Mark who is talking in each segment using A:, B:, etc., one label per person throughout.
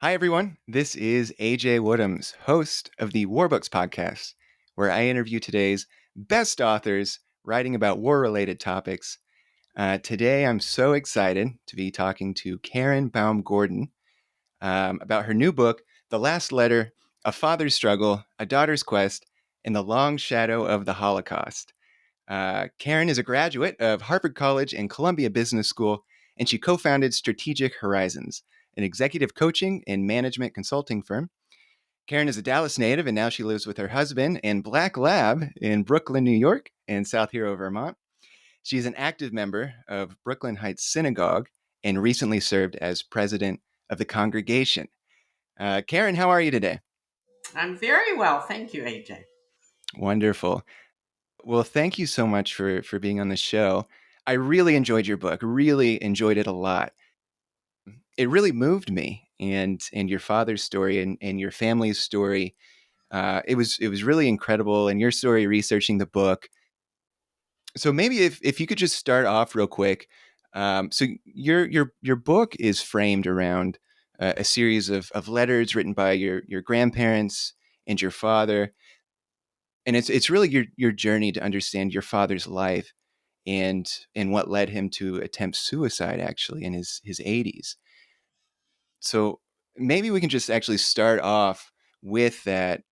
A: Hi, everyone. This is AJ Woodhams, host of the War Books podcast, where I interview today's best authors writing about war related topics. Today, I'm so excited to be talking to Karen Baum Gordon about her new book, The Last Letter: A Father's Struggle, A Daughter's Quest, in the Long Shadow of the Holocaust. Karen is a graduate of Harvard College and Columbia Business School, and she co founded Strategic Horizons, an executive coaching and management consulting firm. Karen is a Dallas native, and now she lives with her husband and Black Lab in Brooklyn, New York, and South Hero, Vermont. She's an active member of Brooklyn Heights Synagogue and recently served as president of the congregation. Karen, how are you today?
B: I'm very well. Thank you, AJ.
A: Wonderful. Well, thank you so much for being on the show. I really enjoyed your book. Really enjoyed it a lot. It really moved me, and your father's story and your family's story. It was really incredible, and your story researching the book. So maybe if you could just start off real quick. So your book is framed around a series of letters written by your grandparents and your father, and it's really your journey to understand your father's life and what led him to attempt suicide actually in his 80s. So maybe we can just actually start off with that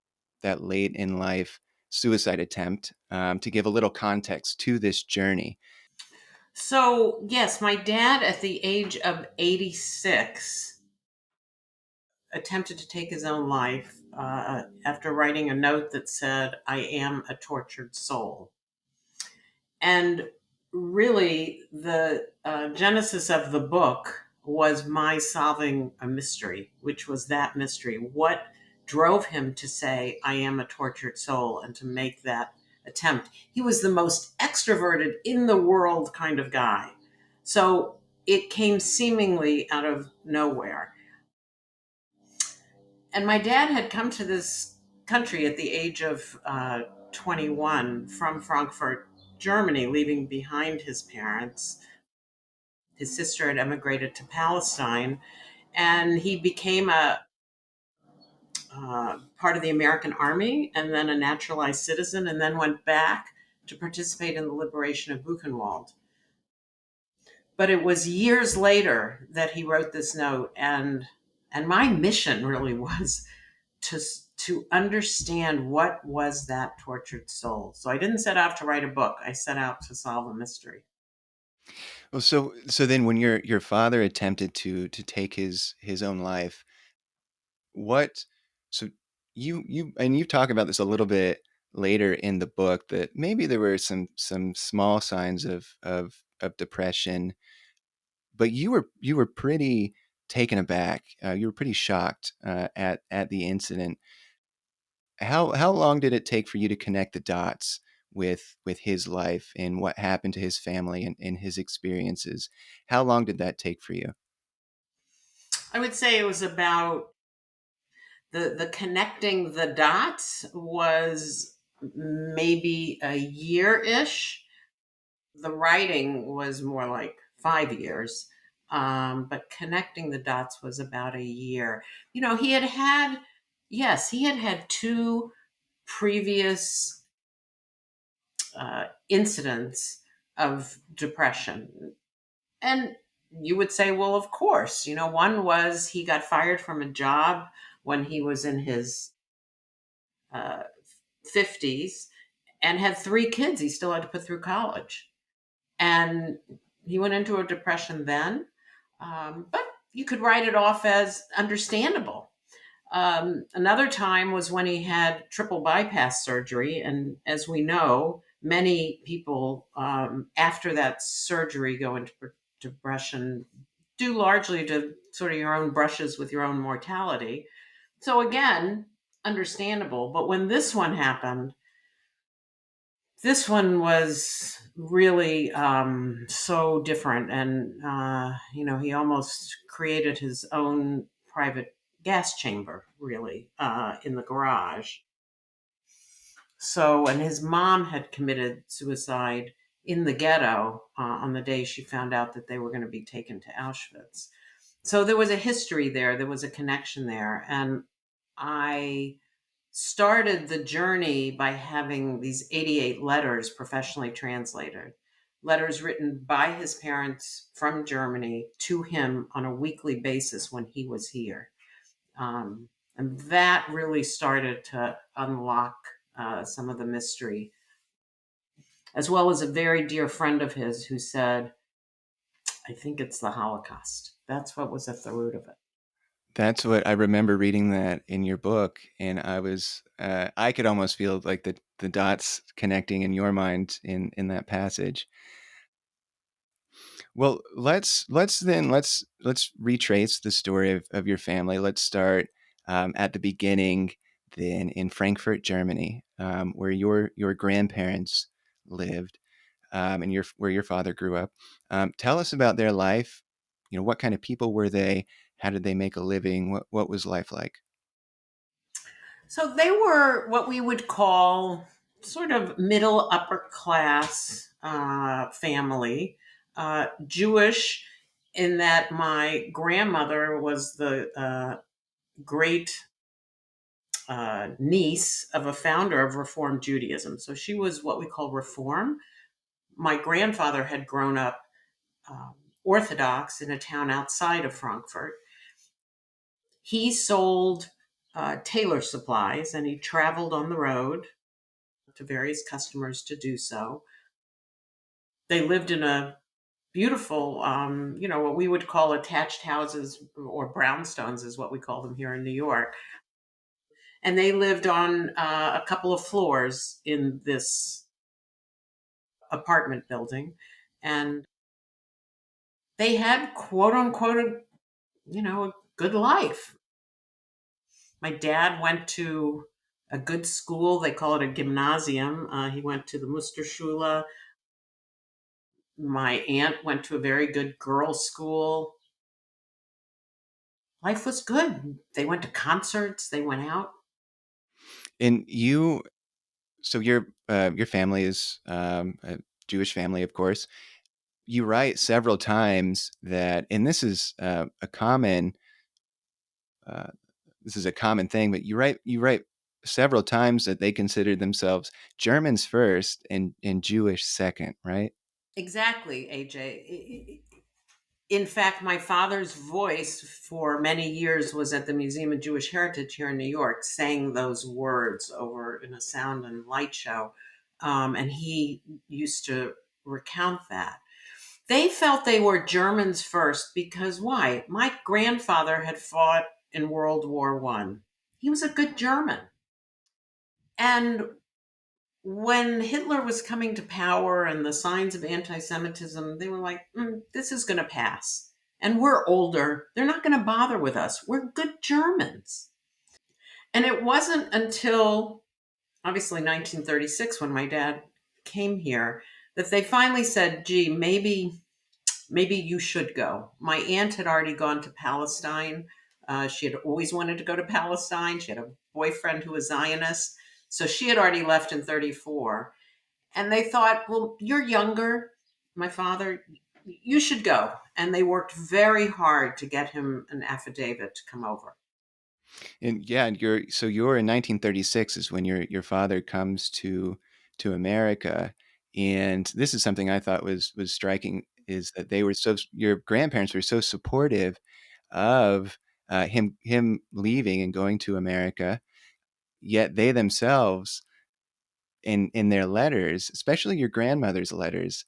A: late in life suicide attempt to give a little context to this journey.
B: So, yes, my dad at the age of 86 attempted to take his own life after writing a note that said, "I am a tortured soul." And really, the genesis of the book was my solving a mystery, which was that mystery. What drove him to say, "I am a tortured soul," and to make that attempt? He was the most extroverted in the world kind of guy. So it came seemingly out of nowhere. And my dad had come to this country at the age of 21 from Frankfurt, Germany, leaving behind his parents. His sister had emigrated to Palestine, and he became a part of the American Army and then a naturalized citizen, and then went back to participate in the liberation of Buchenwald. But it was years later that he wrote this note, and my mission really was to understand what was that tortured soul. So I didn't set out to write a book. I set out to solve a mystery.
A: Well, so then when your father attempted to take his own life, what so you and you talk about this a little bit later in the book that maybe there were some small signs of depression, but you were pretty taken aback. You were pretty shocked at the incident. How long did it take for you to connect the dots with his life and what happened to his family and his experiences? How long did that take for you?
B: I would say it was about the connecting the dots was maybe a year ish. The writing was more like 5 years. But connecting the dots was about a year. He had had, yes, he had had two previous incidents of depression. And you would say, well, of course. One was he got fired from a job when he was in his uh, 50s and had three kids he still had to put through college. And he went into a depression then. But you could write it off as understandable. Another time was when he had triple bypass surgery. And as we know, many people after that surgery go into depression, due largely to sort of your own brushes with your own mortality. So, again, understandable. But when this one happened, this one was really so different. And, he almost created his own private gas chamber, really, in the garage. So, and his mom had committed suicide in the ghetto on the day she found out that they were going to be taken to Auschwitz. So there was a history there, there was a connection there. And I started the journey by having these 88 letters professionally translated, letters written by his parents from Germany to him on a weekly basis when he was here. And that really started to unlock some of the mystery, as well as a very dear friend of his who said, I think it's the Holocaust. That's what was at the root of it.
A: That's what I remember reading that in your book, and I could almost feel like the dots connecting in your mind in that passage. Well, let's retrace the story of your family. Let's start at the beginning, then in Frankfurt, Germany, where your grandparents lived, and where your father grew up. Tell us about their life. You know, what kind of people were they? How did they make a living? What was life like?
B: So they were what we would call sort of middle upper class family, Jewish, in that my grandmother was the great niece of a founder of Reform Judaism. So she was what we call Reform. My grandfather had grown up um, Orthodox in a town outside of Frankfurt. He sold tailor supplies and he traveled on the road to various customers to do so. They lived in a beautiful, what we would call attached houses, or brownstones is what we call them here in New York. And they lived on a couple of floors in this apartment building. And they had quote unquote, a good life. My dad went to a good school. They call it a gymnasium. He went to the Musterschule. My aunt went to a very good girls' school. Life was good. They went to concerts. They went out.
A: And so your family is a Jewish family, of course. You write several times that, and uh, this is a common thing, but you write several times that they considered themselves Germans first and Jewish second, right?
B: Exactly, AJ. In fact, my father's voice for many years was at the Museum of Jewish Heritage here in New York, saying those words over in a sound and light show. And he used to recount that. They felt they were Germans first because why? My grandfather had fought in World War One. He was a good German. And when Hitler was coming to power and the signs of anti Semitism, they were like, this is going to pass. And we're older. They're not going to bother with us. We're good Germans. And it wasn't until obviously 1936 when my dad came here that they finally said, gee, maybe you should go. My aunt had already gone to Palestine. She had always wanted to go to Palestine. She had a boyfriend who was Zionist. So she had already left in 34. And they thought, well, you're younger, my father, you should go. And they worked very hard to get him an affidavit to come over.
A: And yeah, you're in 1936 is when your father comes to America, and this is something I thought was striking is that your grandparents were so supportive of him leaving and going to America, yet they themselves in their letters, especially your grandmother's letters,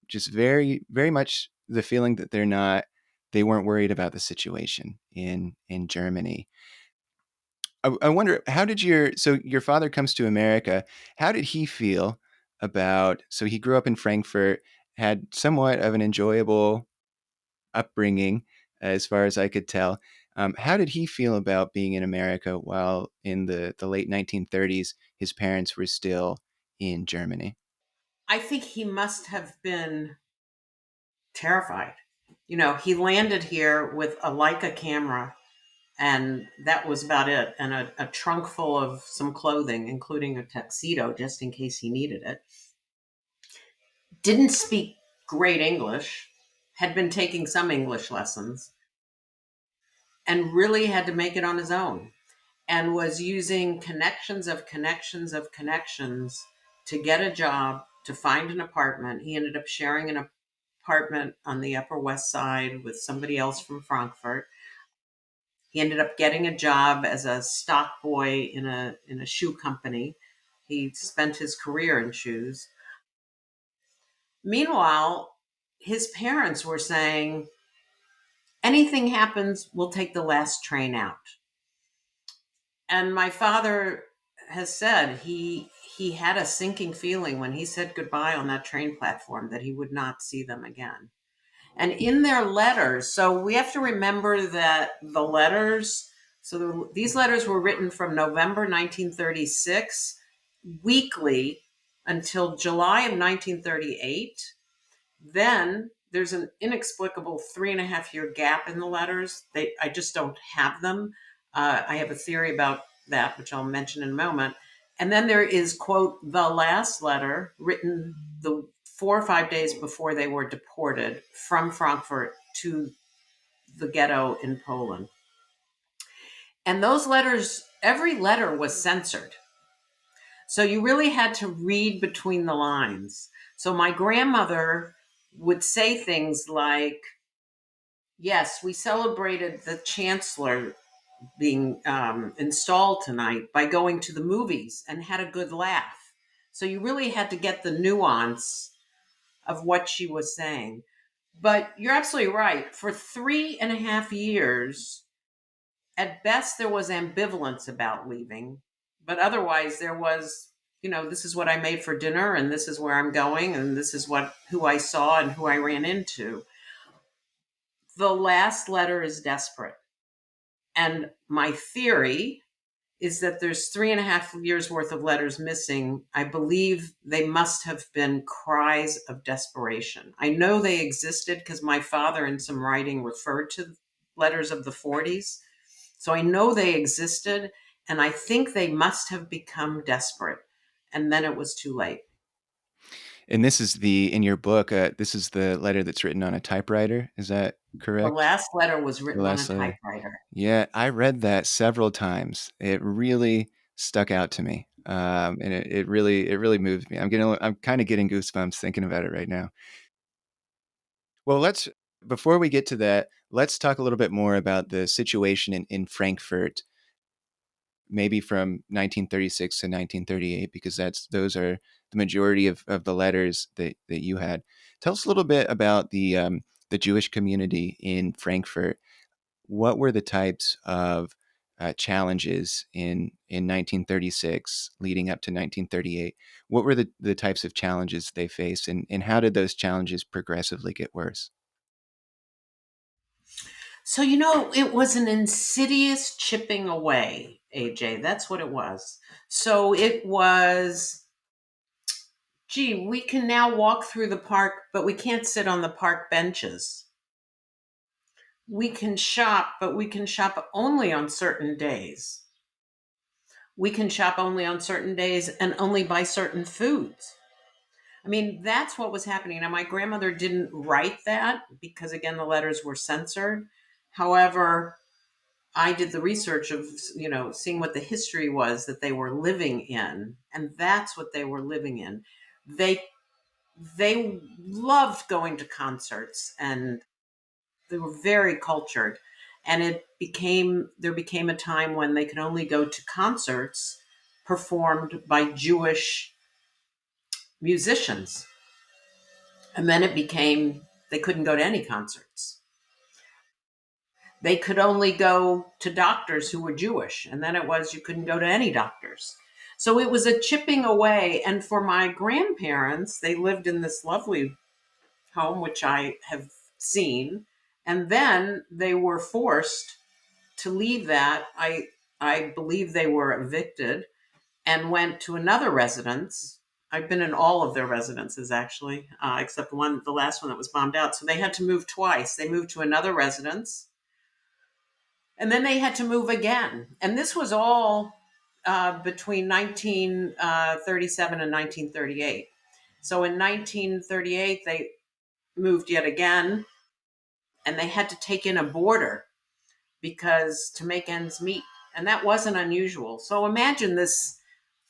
A: just very much the feeling that they weren't worried about the situation in Germany. I wonder how did your father comes to America. How did he feel about? So he grew up in Frankfurt, had somewhat of an enjoyable upbringing, as far as I could tell. How did he feel about being in America while in the late 1930s his parents were still in Germany?
B: I think he must have been terrified. He landed here with a Leica camera, and that was about it, and a trunk full of some clothing, including a tuxedo, just in case he needed it. Didn't speak great English, had been taking some English lessons. and really had to make it on his own, and was using connections of connections of connections to get a job, to find an apartment. He ended up sharing an apartment on the Upper West Side with somebody else from Frankfurt. He ended up getting a job as a stock boy in a shoe company. He spent his career in shoes. Meanwhile, his parents were saying, anything happens, we'll take the last train out. And my father has said he had a sinking feeling when he said goodbye on that train platform that he would not see them again. And in their letters, so we have to remember that the letters, these letters were written from November 1936 weekly until July of 1938. Then there's an inexplicable 3.5 year gap in the letters. I just don't have them. I have a theory about that, which I'll mention in a moment. And then there is, quote, the last letter written the 4 or 5 days before they were deported from Frankfurt to the ghetto in Poland. And those letters, every letter was censored. So you really had to read between the lines. So my grandmother would say things like, yes, we celebrated the chancellor being installed tonight by going to the movies and had a good laugh. So you really had to get the nuance of what she was saying. But you're absolutely right. For 3.5 years, at best, there was ambivalence about leaving, but otherwise, there was, this is what I made for dinner, and this is where I'm going, and this is who I saw and who I ran into. The last letter is desperate. And my theory is that there's 3.5 years worth of letters missing. I believe they must have been cries of desperation. I know they existed because my father, in some writing, referred to letters of the 40s. So I know they existed, and I think they must have become desperate. And then it was too late.
A: And this is in your book, this is the letter that's written on a typewriter. Is that
B: The
A: correct?
B: last letter was
A: The
B: written on a
A: last letter.
B: typewriter.
A: Yeah, I read that several times. It really stuck out to me. And it really moved me. I'm kind of getting goosebumps thinking about it right now. Well, before we get to that, let's talk a little bit more about the situation in Frankfurt, maybe from 1936 to 1938, because those are the majority of the letters that you had. Tell us a little bit about the Jewish community in Frankfurt. What were the types of challenges in 1936 leading up to 1938? What were the types of challenges they faced, and how did those challenges progressively get worse?
B: So, it was an insidious chipping away, AJ. That's what it was. So it was, gee, we can now walk through the park, but we can't sit on the park benches. We can shop, but we can shop only on certain days. We can shop only on certain days and only buy certain foods. I mean, that's what was happening. Now, my grandmother didn't write that because, again, the letters were censored. However, I did the research of, seeing what the history was that they were living in, and that's what they were living in. They they loved going to concerts, and they were very cultured. And there became a time when they could only go to concerts performed by Jewish musicians. And then it became they couldn't go to any concerts. They could only go to doctors who were Jewish. And then it was you couldn't go to any doctors. So it was a chipping away. And for my grandparents, they lived in this lovely home, which I have seen. And then they were forced to leave that. I believe they were evicted and went to another residence. I've been in all of their residences actually, except the last one that was bombed out. So they had to move twice. They moved to another residence, and then they had to move again. And this was all between 1937 and 1938. So in 1938, they moved yet again, and they had to take in a boarder because to make ends meet. And that wasn't unusual. So imagine this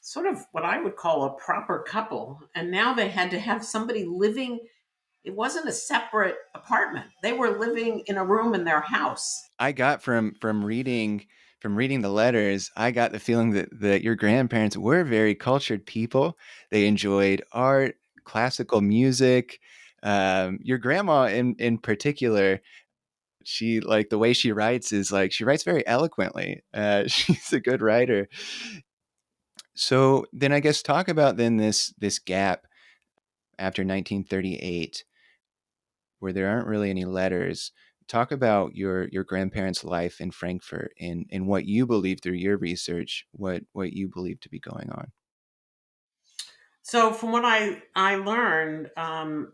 B: sort of what I would call a proper couple. And now they had to have somebody living. It wasn't a separate apartment. They were living in a room in their house.
A: I got from reading the letters, I got the feeling that your grandparents were very cultured people. They enjoyed art, classical music. Your grandma in particular, she like the way she writes is like she writes very eloquently. She's a good writer. So then I guess talk about then this gap after 1938 where there aren't really any letters. Talk about your grandparents' life in Frankfurt and what you believe through your research, what you believe to be going on.
B: So, from what I learned,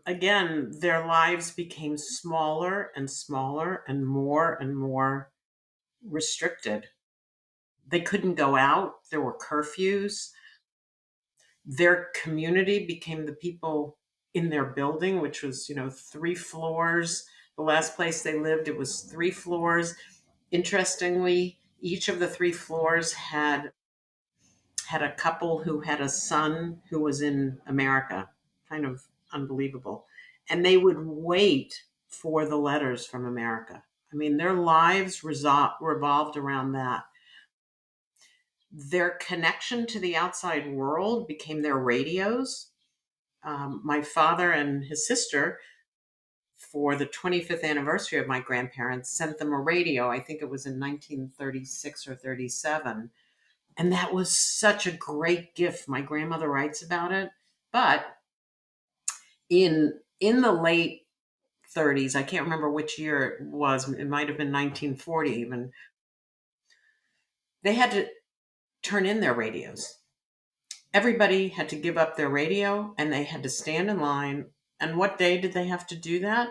B: again, their lives became smaller and smaller and more restricted. They couldn't go out. There were curfews. Their community became the people in their building, which was, 3 floors. The last place they lived, it was 3 floors. Interestingly, each of the 3 floors had a couple who had a son who was in America. Kind of unbelievable. And they would wait for the letters from America. I mean, their lives revolved around that. Their connection to the outside world became their radios. My father and his sister, for the 25th anniversary of my grandparents, sent them a radio. I think it was in 1936 or 37. And that was such a great gift. My grandmother writes about it. But in the late 30s, I can't remember which year it was. It might have been 1940 even. They had to turn in their radios. Everybody had to give up their radio and they had to stand in line. And what day did they have to do that?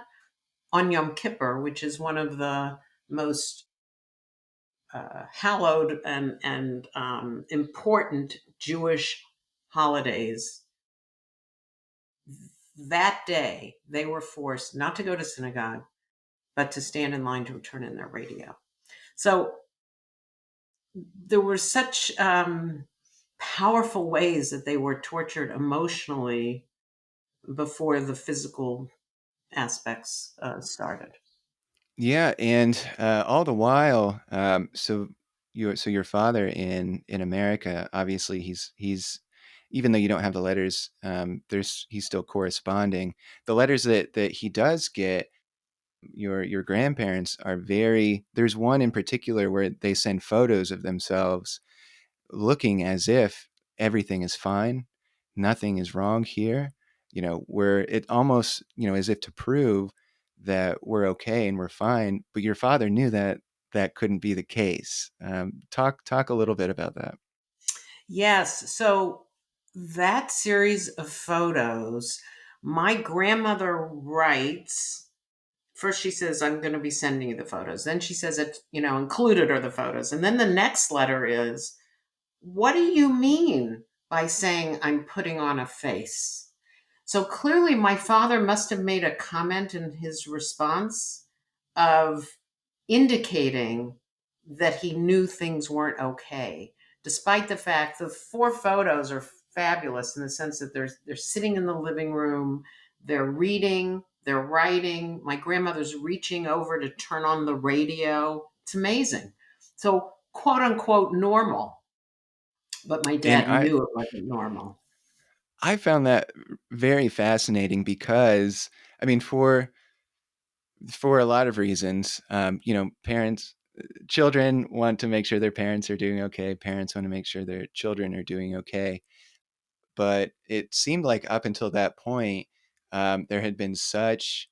B: On Yom Kippur, which is one of the most hallowed and important Jewish holidays. That day, they were forced not to go to synagogue, but to stand in line to turn in their radio. So there were such powerful ways that they were tortured emotionally before the physical aspects started.
A: Yeah, and all the while, your father in America, obviously he's even though you don't have the letters, there's he's still corresponding. The letters that he does get, your grandparents are very. There's one in particular where they send photos of themselves looking as if everything is fine, nothing is wrong here, where it almost, as if to prove that we're okay and we're fine. But your father knew that that couldn't be the case. Talk a little bit about that.
B: Yes. So that series of photos, my grandmother writes. First, she says, I'm going to be sending you the photos. Then she says, included are the photos. And then the next letter is, what do you mean by saying I'm putting on a face? So clearly, my father must have made a comment in his response of indicating that he knew things weren't okay, despite the fact the 4 photos are fabulous in the sense that they're sitting in the living room, they're reading, they're writing. My grandmother's reaching over to turn on the radio. It's amazing. So, quote unquote, normal. But my
A: And
B: dad knew it wasn't normal.
A: I found that very fascinating because I mean for a lot of reasons, parents children want to make sure their parents are doing okay. Parents want to make sure their children are doing okay. But it seemed like up until that point, there had been such,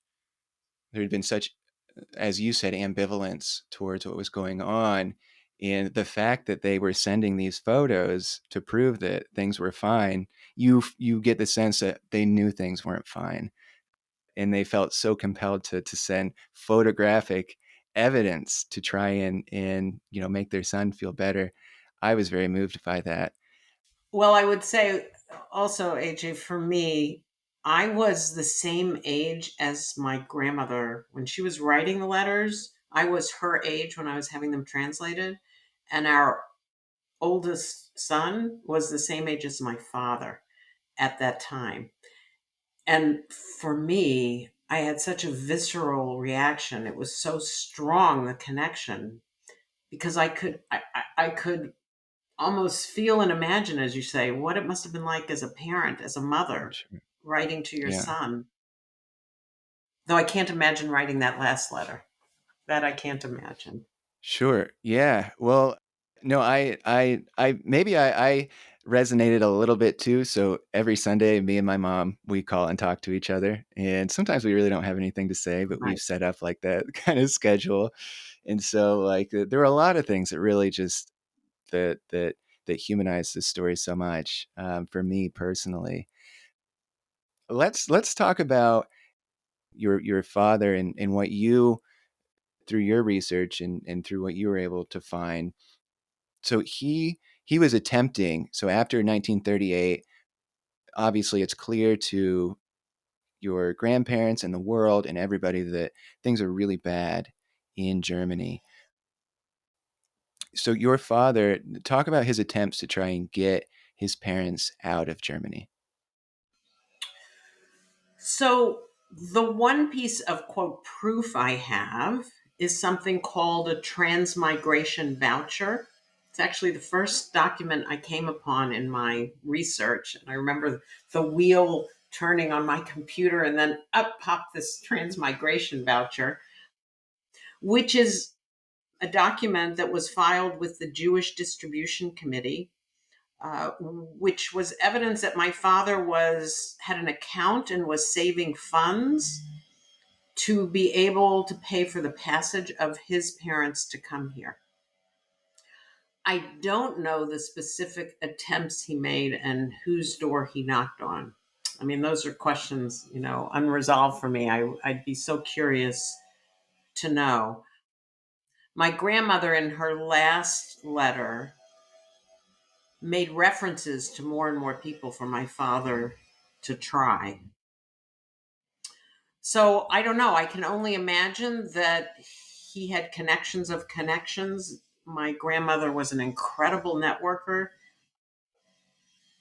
A: as you said, ambivalence towards what was going on, and the fact that they were sending these photos to prove that things were fine. You get the sense that they knew things weren't fine, and they felt so compelled to send photographic evidence to try and make their son feel better. I was very moved by that.
B: Well, I would say also, AJ, for me, I was the same age as my grandmother when she was writing the letters. I was her age when I was having them translated, and our oldest son was the same age as my father at that time. And for me, I had such a visceral reaction. It was so strong, the connection, because I could almost feel and imagine, as you say, what it must have been like as a parent, as a mother,
A: Sure.
B: writing to your
A: Yeah.
B: son. Though I can't imagine writing that last letter. That I can't imagine.
A: Sure. Yeah. Well, no, I resonated a little bit too. So every Sunday, me and my mom, we call and talk to each other. And sometimes we really don't have anything to say, but we've
B: Right.
A: set up like that kind of schedule. And so like there are a lot of things that really just that humanize this story so much for me personally. Let's talk about your father and what you through your research and through what you were able to find. So he was attempting. So after 1938, obviously it's clear to your grandparents and the world and everybody that things are really bad in Germany. So your father, talk about his attempts to try and get his parents out of Germany.
B: So the one piece of quote proof I have is something called a transmigration voucher. It's actually the first document I came upon in my research. And I remember the wheel turning on my computer and then up popped this transmigration voucher, which is a document that was filed with the Jewish Distribution Committee, which was evidence that my father was had an account and was saving funds to be able to pay for the passage of his parents to come here. I don't know the specific attempts he made and whose door he knocked on. I mean, those are questions, unresolved for me. I'd be so curious to know. My grandmother, in her last letter, made references to more and more people for my father to try. So I don't know. I can only imagine that he had connections of connections. My grandmother was an incredible networker,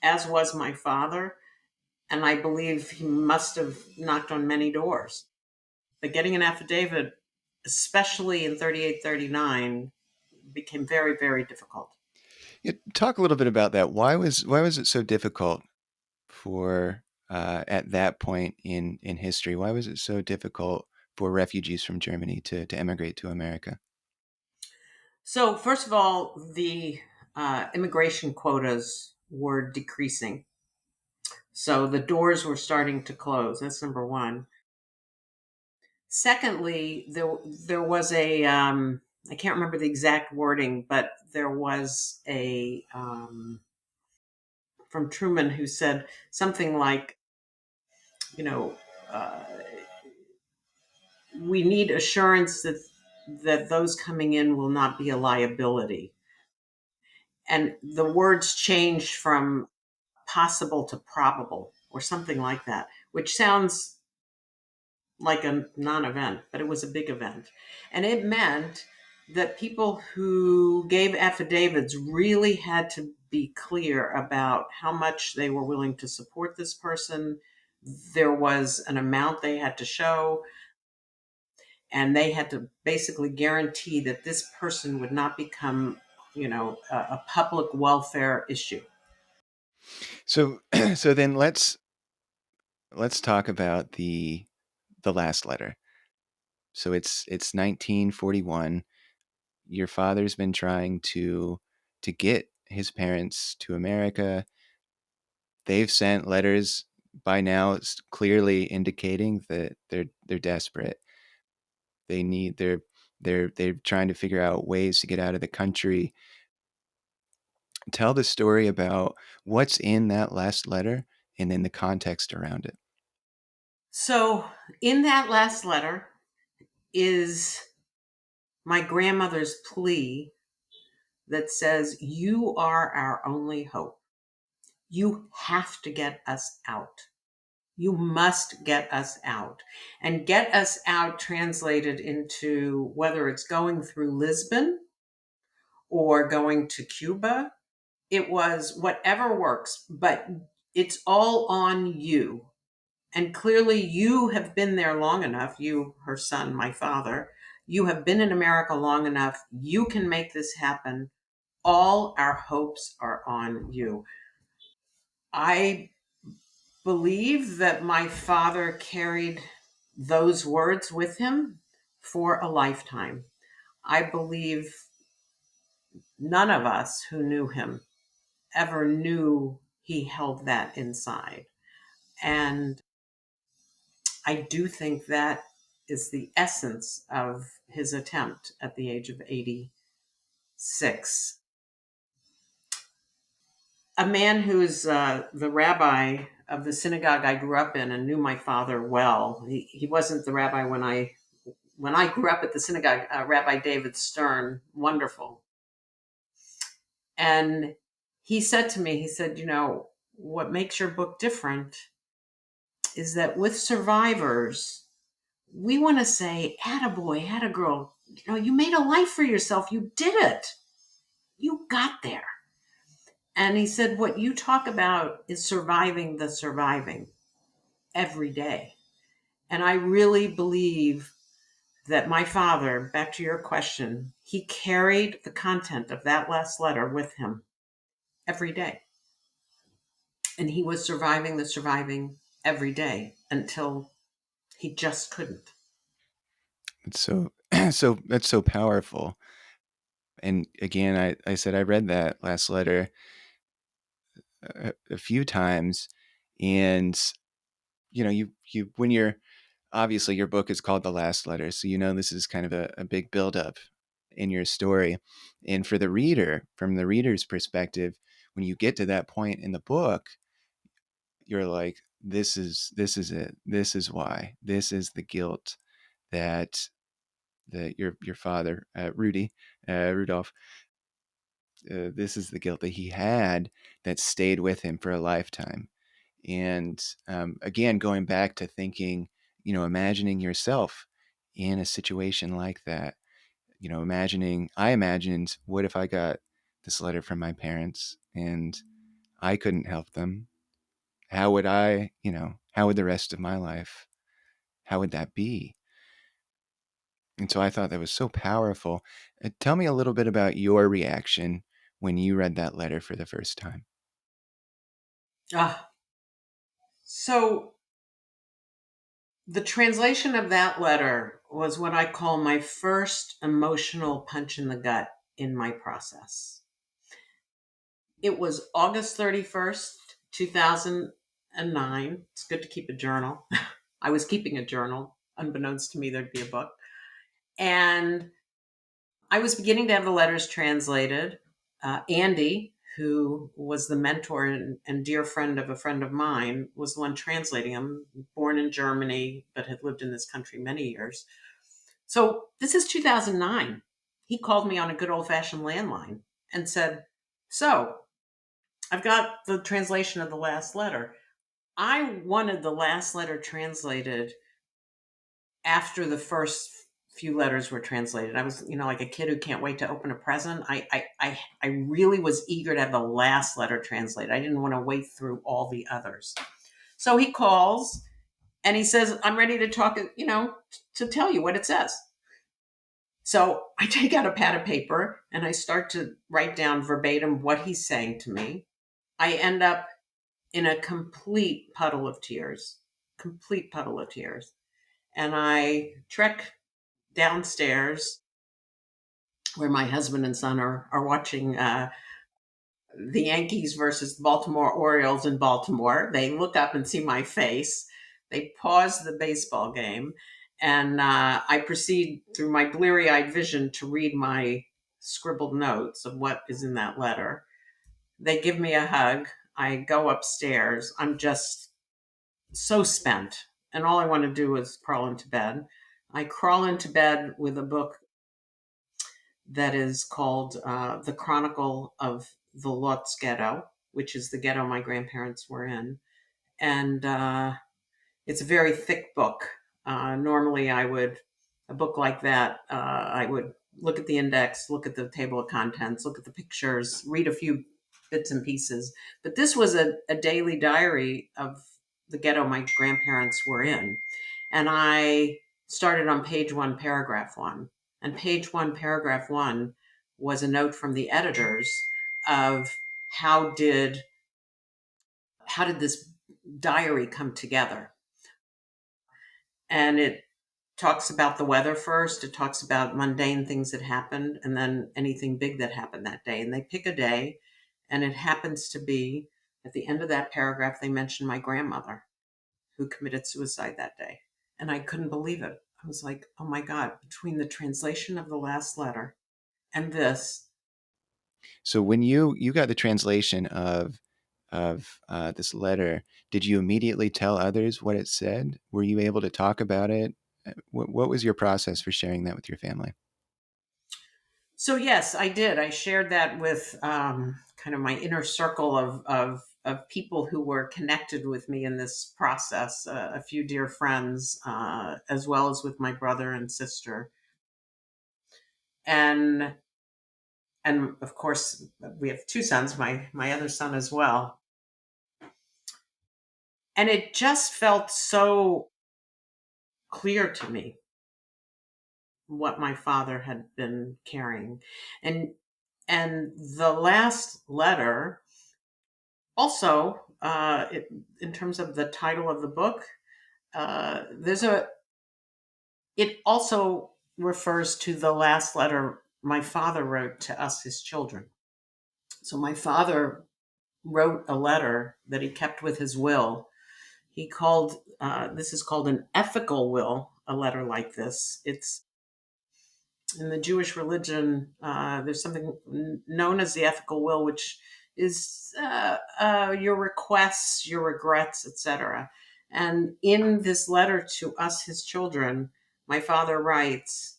B: as was my father. And I believe he must have knocked on many doors. But getting an affidavit, especially in 38, 39, became very, very difficult.
A: Yeah, talk a little bit about that. Why was it so difficult for at that point in history? Why was it so difficult for refugees from Germany to emigrate to America?
B: So, first of all, the immigration quotas were decreasing. So the doors were starting to close. That's number one. Secondly, there was I can't remember the exact wording, but there was a from Truman who said something like, you know, uh, we need assurance that those coming in will not be a liability. And the words changed from possible to probable or something like that, which sounds like a non event, but it was a big event. And it meant that people who gave affidavits really had to be clear about how much they were willing to support this person. There was an amount they had to show, and they had to basically guarantee that this person would not become, a public welfare issue.
A: So so then let's talk about the last letter. So it's 1941. Your father's been trying to get his parents to America. They've sent letters by now clearly indicating that they're desperate. They need they're trying to figure out ways to get out of the country. Tell the story about what's in that last letter and then the context around it.
B: So, in that last letter is my grandmother's plea that says, "You are our only hope. You have to get us out. You must get us out. And get us out translated into whether it's going through Lisbon or going to Cuba. It was whatever works, but it's all on you. And clearly, you have been there long enough. You, her son, my father, you have been in America long enough. You can make this happen. All our hopes are on you. I believe that my father carried those words with him for a lifetime. I believe none of us who knew him ever knew he held that inside. And I do think that is the essence of his attempt at the age of 86. A man who's the rabbi of the synagogue I grew up in and knew my father well. He wasn't the rabbi when I grew up at the synagogue. Rabbi David Stern, wonderful, and he said to me, he said, what makes your book different is that with survivors, we want to say, attaboy, attagirl, you made a life for yourself. You did it. You got there. And he said, what you talk about is surviving the surviving every day. And I really believe that my father, back to your question, he carried the content of that last letter with him every day. And he was surviving the surviving every day until he just couldn't.
A: It's so so that's so powerful. And again, I said I read that last letter a few times, and you when you're obviously your book is called The Last Letter, so this is kind of a big buildup in your story. And for the reader, from the reader's perspective, when you get to that point in the book, you're like, this is it. This is why. This is the guilt that your father, Rudolph, this is the guilt that he had that stayed with him for a lifetime. And again, going back to thinking, imagining yourself in a situation like that, I imagined, what if I got this letter from my parents and I couldn't help them? How would how would the rest of my life, how would that be? And so I thought that was so powerful. Tell me a little bit about your reaction when you read that letter for the first time.
B: Ah, so the translation of that letter was what I call my first emotional punch in the gut in my process. It was August 31st, 2009. It's good to keep a journal. I was keeping a journal. Unbeknownst to me, there'd be a book. And I was beginning to have the letters translated. Andy, who was the mentor and dear friend of a friend of mine, was the one translating them, born in Germany, but had lived in this country many years. So this is 2009. He called me on a good old fashioned landline and said, so I've got the translation of the last letter. I wanted the last letter translated after the first few letters were translated. I was, like a kid who can't wait to open a present. I really was eager to have the last letter translated. I didn't want to wait through all the others. So he calls and he says, I'm ready to talk, to tell you what it says. So I take out a pad of paper and I start to write down verbatim what he's saying to me. I end up in a complete puddle of tears. And I trek downstairs where my husband and son are watching the Yankees versus the Baltimore Orioles in Baltimore. They look up and see my face. They pause the baseball game. And I proceed through my bleary eyed vision to read my scribbled notes of what is in that letter. They give me a hug. I go upstairs. I'm just so spent. And all I want to do is crawl into bed. I crawl into bed with a book that is called The Chronicle of the Lotz Ghetto, which is the ghetto my grandparents were in. And It's a very thick book. Normally, a book like that, I would look at the index, look at the table of contents, look at the pictures, read a few bits and pieces. But this was a daily diary of the ghetto my grandparents were in. And I started on page one, paragraph one. And page one, paragraph one was a note from the editors of how did how did this diary come together. And it talks about the weather first, it talks about mundane things that happened, and then anything big that happened that day. And they pick a day, and it happens to be at the end of that paragraph, they mention my grandmother who committed suicide that day. And I couldn't believe it. I was like, oh my God, between the translation of the last letter and this.
A: So when you got the translation of this letter, did you immediately tell others what it said? Were you able to talk about it? What was your process for sharing that with your family?
B: So yes, I did. I shared that with kind of my inner circle of people who were connected with me in this process, a few dear friends, as well as with my brother and sister, and and of course we have two sons, my other son as well, and it just felt so clear to me what my father had been carrying, and and the last letter also, in terms of the title of the book, there's a. It also refers to the last letter my father wrote to us, his children. So my father wrote a letter that he kept with his will. He called this is called an ethical will. A letter like this. It's in the Jewish religion, there's something known as the ethical will, which is your requests, your regrets, etc. And in this letter to us, his children, my father writes,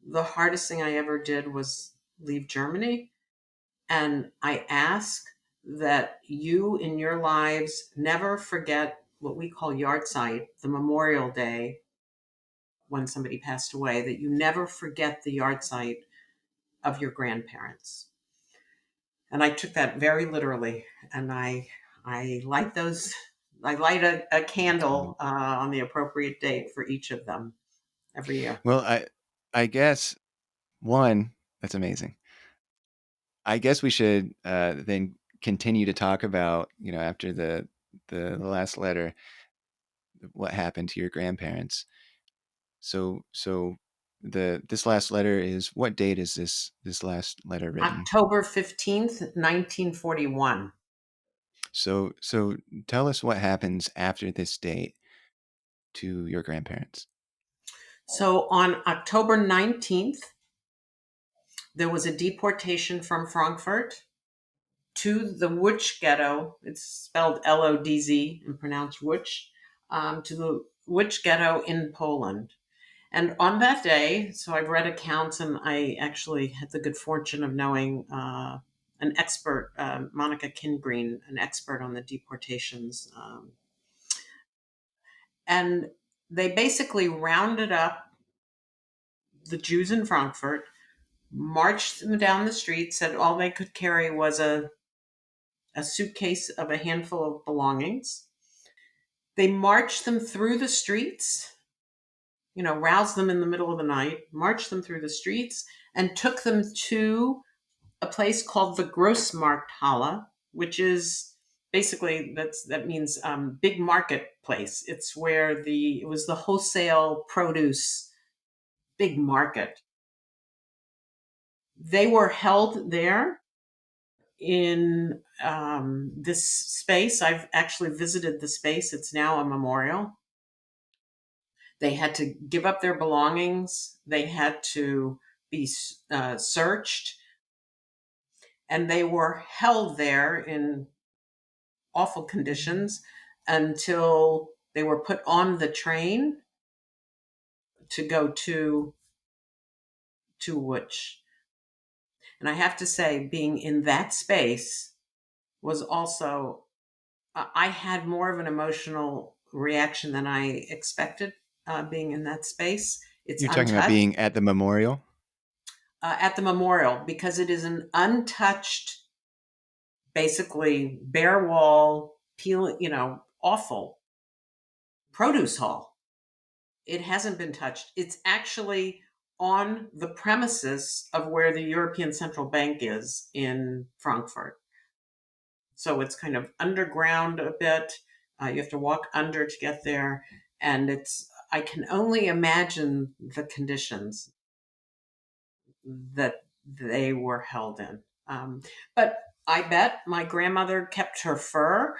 B: the hardest thing I ever did was leave Germany. And I ask that you in your lives never forget what we call yahrzeit, the memorial day when somebody passed away, that you never forget the yahrzeit of your grandparents. And I took that very literally. And I light those, I light a candle on the appropriate date for each of them every year.
A: Well, I guess one, that's amazing. I guess we should then continue to talk about, after the last letter, what happened to your grandparents. So the this last letter is, what date is this last letter written?
B: October 15th, 1941.
A: So tell us what happens after this date to your grandparents.
B: So on October 19th, there was a deportation from Frankfurt to the Łódź ghetto. It's spelled Lodz and pronounced Łódź, to the Łódź ghetto in Poland. And on that day, so I've read accounts, and I actually had the good fortune of knowing an expert, Monica Kingreen, an expert on the deportations. And they basically rounded up the Jews in Frankfurt, marched them down the street, said all they could carry was a suitcase of a handful of belongings. They marched them through the streets, roused them in the middle of the night, marched them through the streets, and took them to a place called the Grossmarkthalle, which is basically that means big marketplace. It's where it was the wholesale produce big market. They were held there in this space. I've actually visited the space. It's now a memorial. They had to give up their belongings. They had to be searched, and they were held there in awful conditions until they were put on the train to go to which. And I have to say, being in that space was also, I had more of an emotional reaction than I expected being in that space. It's
A: You're talking about
B: untouched
A: being at the memorial?
B: at the memorial because it is an untouched, basically bare wall, awful produce hall. It hasn't been touched. It's actually on the premises of where the European Central Bank is in Frankfurt. So it's kind of underground a bit. You have to walk under to get there. And I can only imagine the conditions that they were held in. But I bet my grandmother kept her fur,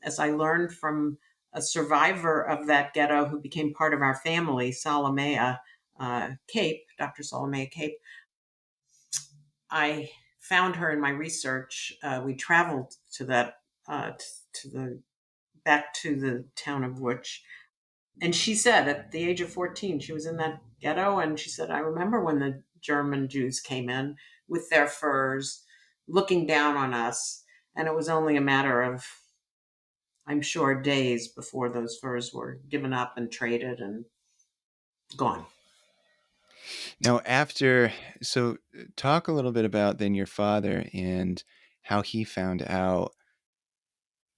B: as I learned from a survivor of that ghetto who became part of our family, Salomea Cape, Dr. Salomea Cape. I found her in my research. We traveled to to the back to the town of Wuch, and she said at the age of 14 she was in that ghetto, and she said, I remember when the German Jews came in with their furs, looking down on us, and it was only a matter of, I'm sure, days before those furs were given up and traded and gone.
A: Now, talk a little bit about then your father and how he found out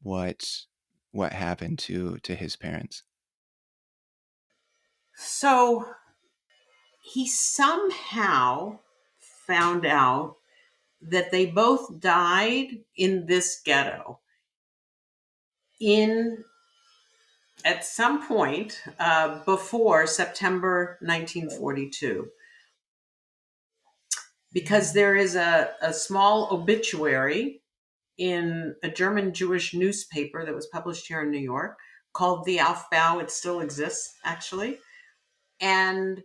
A: what what happened to his parents.
B: So he somehow found out that they both died in this ghetto in at some point before September 1942, because there is a small obituary in a German Jewish newspaper that was published here in New York called the Aufbau. It still exists, actually. And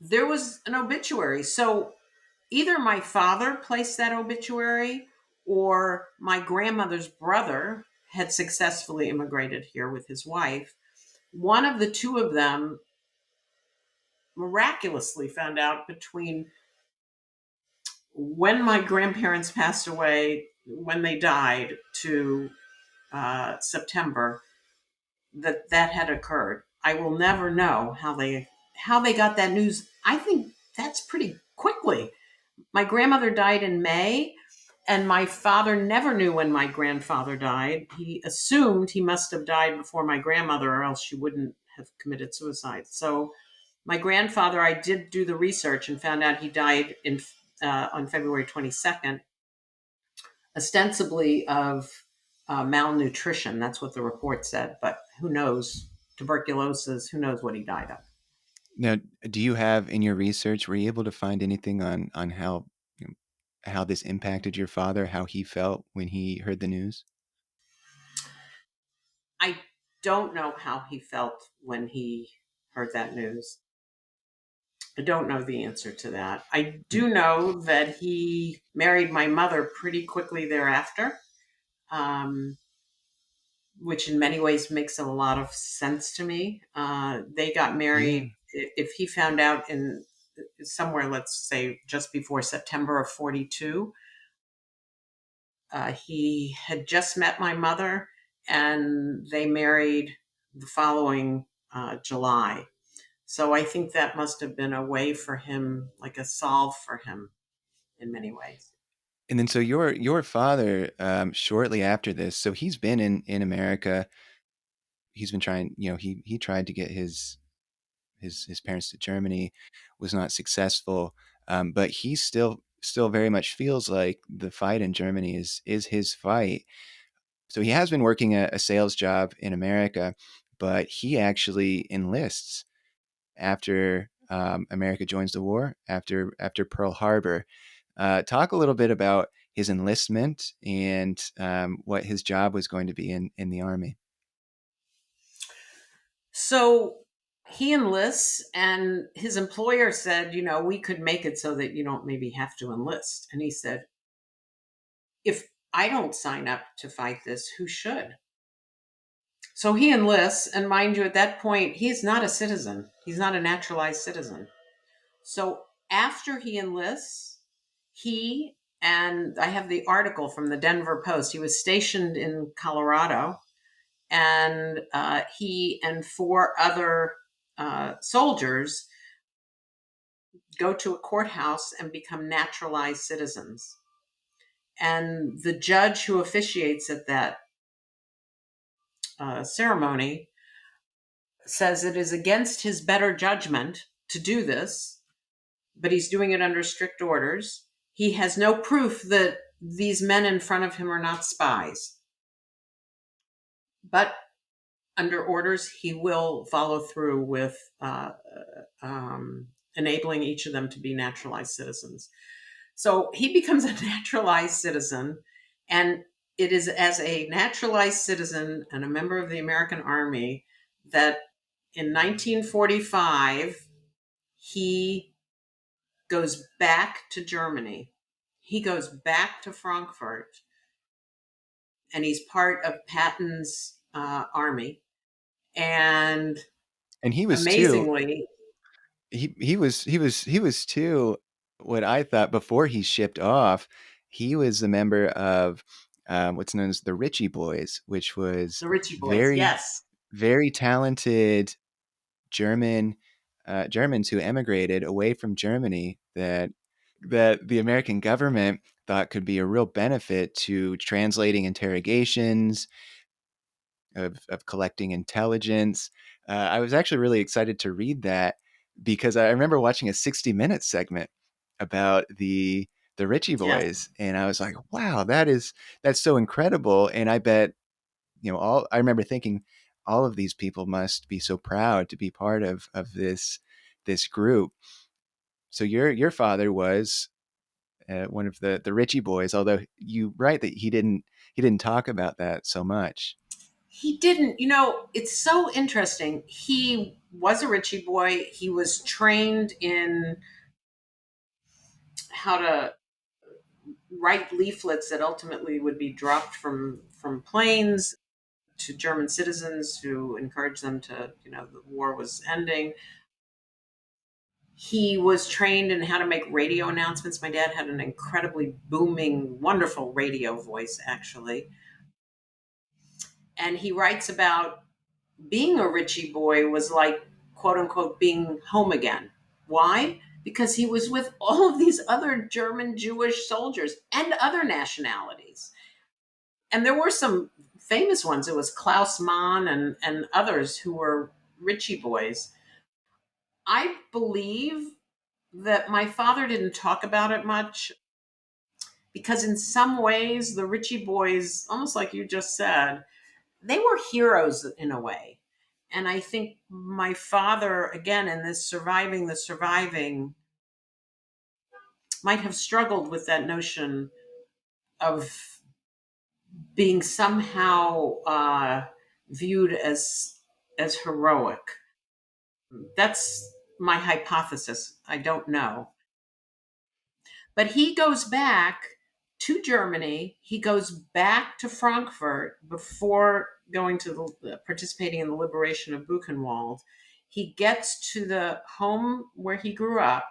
B: there was an obituary. So either my father placed that obituary or my grandmother's brother had successfully immigrated here with his wife. One of the two of them miraculously found out between when my grandparents passed away, when they died, to September, that had occurred. I will never know how they got that news. I think that's pretty quickly. My grandmother died in May, and my father never knew when my grandfather died. He assumed he must have died before my grandmother, or else she wouldn't have committed suicide. So, my grandfather, I did do the research and found out he died on February 22nd, ostensibly of malnutrition. That's what the report said, but who knows? Tuberculosis, who knows what he died of?
A: Now, do you have in your research, were you able to find anything on how this impacted your father, how he felt when he heard the news?
B: I don't know how he felt when he heard that news. I don't know the answer to that. I do know that he married my mother pretty quickly thereafter, um, which in many ways makes a lot of sense to me. They got
A: Yeah.
B: married. If he found out in somewhere, let's say just before September of 42, he had just met my mother, and they married the following July. So I think that must have been a way for him, like a solve for him in many ways.
A: And then so your father, shortly after this, so he's been in America. He's been trying, he tried to get his parents to Germany, was not successful. But he still very much feels like the fight in Germany is his fight. So he has been working a sales job in America, but he actually enlists after America joins the war, after Pearl Harbor. Talk a little bit about his enlistment and what his job was going to be in the army.
B: So he enlists, and his employer said, we could make it so that you don't maybe have to enlist. And he said, if I don't sign up to fight this, who should? So he enlists, and mind you, at that point, he's not a citizen. He's not a naturalized citizen. So after he enlists, and I have the article from the Denver Post, he was stationed in Colorado, and he and four other soldiers go to a courthouse and become naturalized citizens. And the judge who officiates at that ceremony says it is against his better judgment to do this, but he's doing it under strict orders. He has no proof that these men in front of him are not spies, but under orders, he will follow through with enabling each of them to be naturalized citizens. So he becomes a naturalized citizen, and it is as a naturalized citizen and a member of the American Army that in 1945 he goes back to Germany. He goes back to Frankfurt, and he's part of Patton's army. And
A: And he was too.
B: amazingly,
A: He was too. What I thought before he shipped off, he was a member of what's known as the Ritchie Boys, which was
B: the Ritchie Boys,
A: very
B: yes,
A: very talented German Germans who emigrated away from Germany that the American government thought could be a real benefit to translating interrogations, of collecting intelligence. I was actually really excited to read that because I remember watching a 60 Minutes segment about the Ritchie
B: yes.
A: Boys, and I was like, "Wow, that's so incredible!" And I bet all I remember thinking, all of these people must be so proud to be part of this group. So your father was one of the Ritchie Boys, although you write that he didn't talk about that so much.
B: He didn't, it's so interesting. He was a Ritchie boy. He was trained in how to write leaflets that ultimately would be dropped from planes to German citizens to encourage them to, the war was ending. He was trained in how to make radio announcements. My dad had an incredibly booming, wonderful radio voice, actually. And he writes about being a Ritchie boy was like, quote unquote, being home again. Why? Because he was with all of these other German Jewish soldiers and other nationalities. And there were some famous ones. It was Klaus Mann and others who were Ritchie boys. I believe that my father didn't talk about it much because, in some ways, the Ritchie boys, almost like you just said, they were heroes in a way. And I think my father, again, in this surviving the surviving, might have struggled with that notion of being somehow viewed as heroic. That's my hypothesis. I don't know. But he goes back to Germany. He goes back to Frankfurt before going to participating in the liberation of Buchenwald. He gets to the home where he grew up,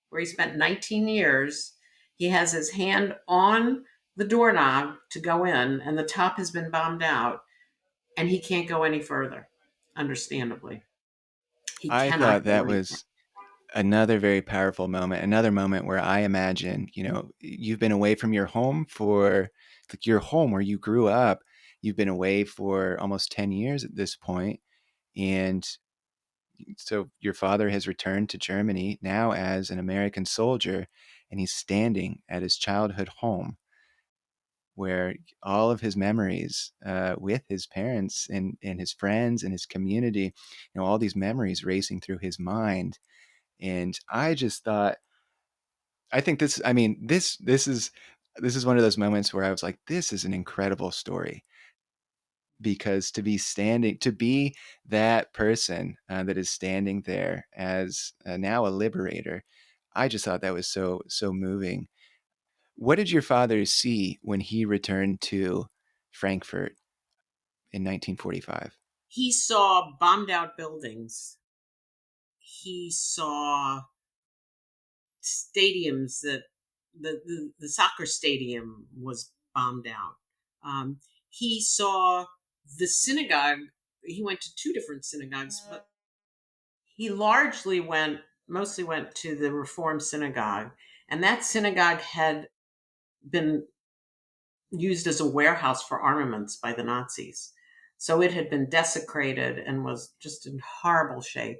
B: where he spent 19 years. He has his hand on the doorknob to go in, and the top has been bombed out, and he can't go any further, understandably. He
A: I thought
B: cannot go
A: that
B: any further.
A: was another very powerful moment, another moment where I imagine, you've been away from your home for like your home where you grew up. You've been away for almost 10 years at this point, and so your father has returned to Germany now as an American soldier, and he's standing at his childhood home where all of his memories with his parents and his friends and his community, all these memories racing through his mind. And I just thought, I think this, I mean, this is one of those moments where I was like, this is an incredible story because to be that person that is standing there as now a liberator, I just thought that was so moving. What did your father see when he returned to Frankfurt in 1945?
B: He saw bombed out buildings. He saw stadiums that the soccer stadium was bombed out. He saw The synagogue, he went to two different synagogues, but he largely mostly went to the Reform synagogue. And that synagogue had been used as a warehouse for armaments by the Nazis. So it had been desecrated and was just in horrible shape.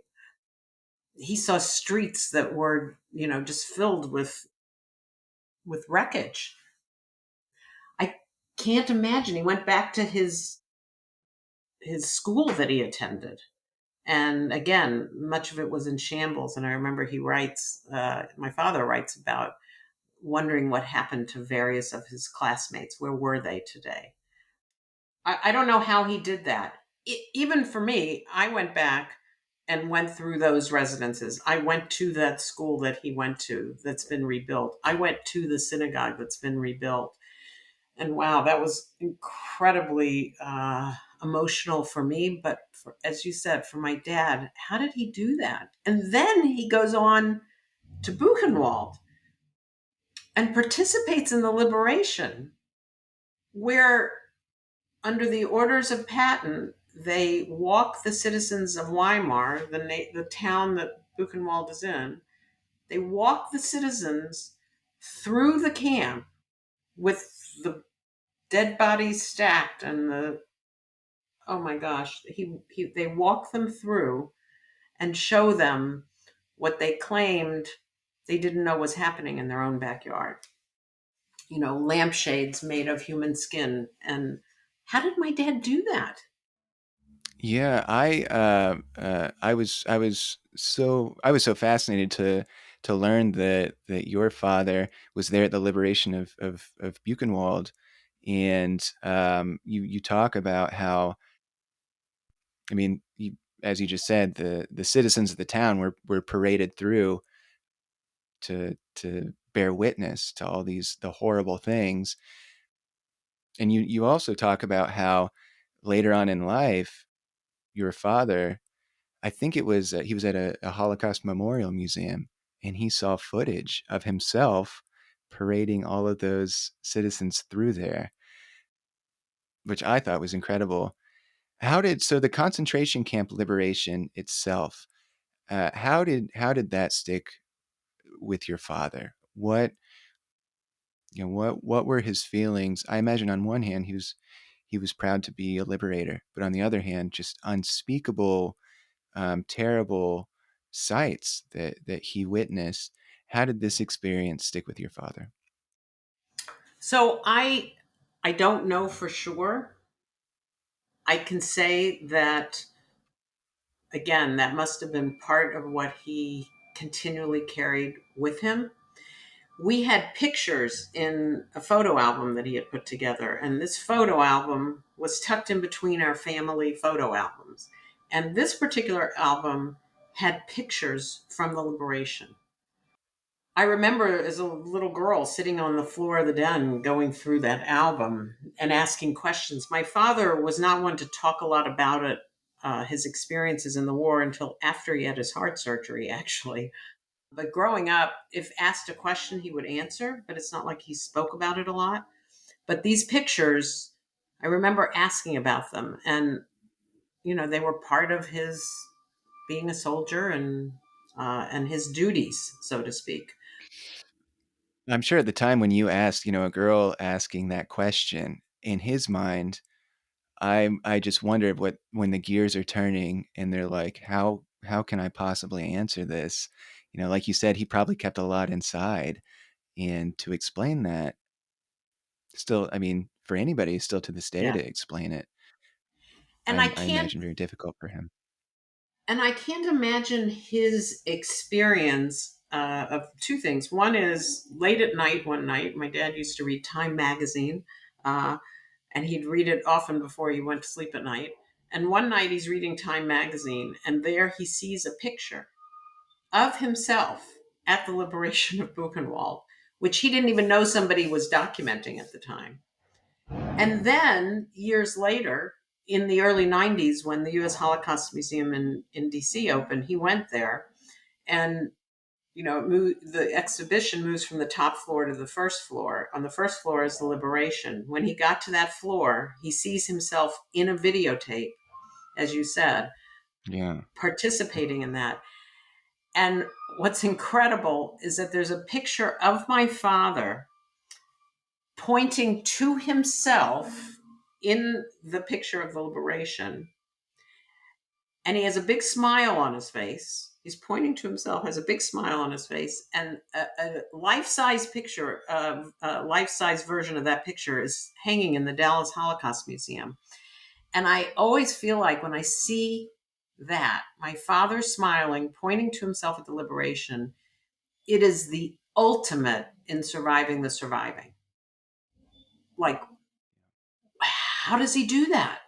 B: He saw streets that were, just filled with wreckage. I can't imagine. He went back to his school that he attended, and again, much of it was in shambles. And I remember my father writes about wondering what happened to various of his classmates. Where were they today? I don't know how he did that. Even for me, I went back and went through those residences. I went to that school that he went to that's been rebuilt. I went to the synagogue that's been rebuilt. And wow, that was incredibly emotional for me. But as you said, for my dad, how did he do that? And then he goes on to Buchenwald and participates in the liberation, where under the orders of Patton, they walk the citizens of Weimar, the town that Buchenwald is in, they walk the citizens through the camp with the dead bodies stacked and oh my gosh, they walk them through and show them what they claimed they didn't know was happening in their own backyard. Lampshades made of human skin. And how did my dad do that?
A: Yeah, I was so fascinated to learn that your father was there at the liberation of Buchenwald, and you talk about how, I mean, as you just said, the citizens of the town were paraded through to bear witness to all the horrible things, and you also talk about how later on in life your father, I think it was he was at a Holocaust memorial museum, and he saw footage of himself parading all of those citizens through there, which I thought was incredible. So the concentration camp liberation itself? How did that stick with your father? What were his feelings? I imagine on one hand he was proud to be a liberator, but on the other hand, just unspeakable terrible sights that he witnessed. How did this experience stick with your father?
B: So I don't know for sure. I can say that again, that must have been part of what he continually carried with him. We had pictures in a photo album that he had put together, and this photo album was tucked in between our family photo albums. And this particular album had pictures from the liberation. I remember as a little girl sitting on the floor of the den going through that album and asking questions. My father was not one to talk a lot about it, his experiences in the war, until after he had his heart surgery, actually. But growing up, if asked a question, he would answer, but it's not like he spoke about it a lot. But these pictures, I remember asking about them, and they were part of his being a soldier and his duties, so to speak.
A: I'm sure at the time when you asked, a girl asking that question, in his mind, I just wondered what when the gears are turning and they're like, how can I possibly answer this? Like you said, he probably kept a lot inside, and to explain that, still, I mean, for anybody, still to this day
B: Yeah.
A: to explain it,
B: And I
A: I
B: can't
A: imagine very difficult for him.
B: and I can't imagine his experience of two things. One is late at night, one night, my dad used to read Time magazine, uh, and he'd read it often before he went to sleep at night. And one night he's reading Time magazine, and there he sees a picture of himself at the liberation of Buchenwald, which he didn't even know somebody was documenting at the time. And then years later, in the early 90s, when the US Holocaust Museum in DC opened, he went there and The exhibition moves from the top floor to the first floor. On the first floor is the liberation. When he got to that floor, he sees himself in a videotape, as you said,
A: Yeah.
B: participating in that. And what's incredible is that there's a picture of my father pointing to himself in the picture of the liberation. And he has a big smile on his face. He's pointing to himself, has a big smile on his face, and a life-size picture of a life-size version of that picture is hanging in the Dallas Holocaust Museum. And I always feel like when I see that, my father smiling, pointing to himself at the liberation, it is the ultimate in surviving the surviving. Like, how does he do that?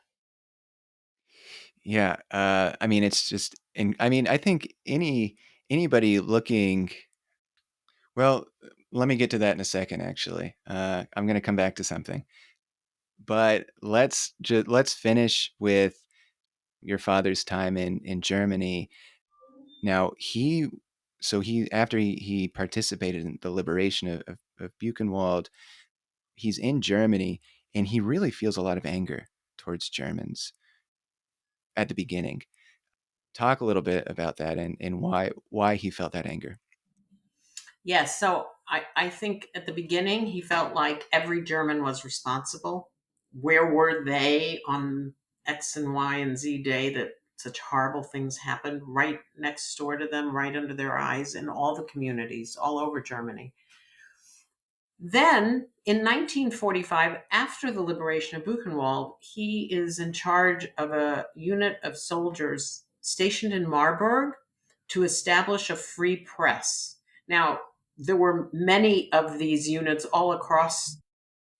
A: Yeah. I mean, it's just, and I mean, I think anybody looking, well, let me get to that in a second, actually. I'm going to come back to something, but let's finish with your father's time in Germany. Now after he participated in the liberation of Buchenwald, he's in Germany and he really feels a lot of anger towards Germans at the beginning. Talk a little bit about that and why he felt that anger.
B: Yes. So I think at the beginning, he felt like every German was responsible. Where were they on X and Y and Z day that such horrible things happened right next door to them, right under their eyes in all the communities all over Germany? Then in 1945, after the liberation of Buchenwald, he is in charge of a unit of soldiers stationed in Marburg to establish a free press. Now, there were many of these units all across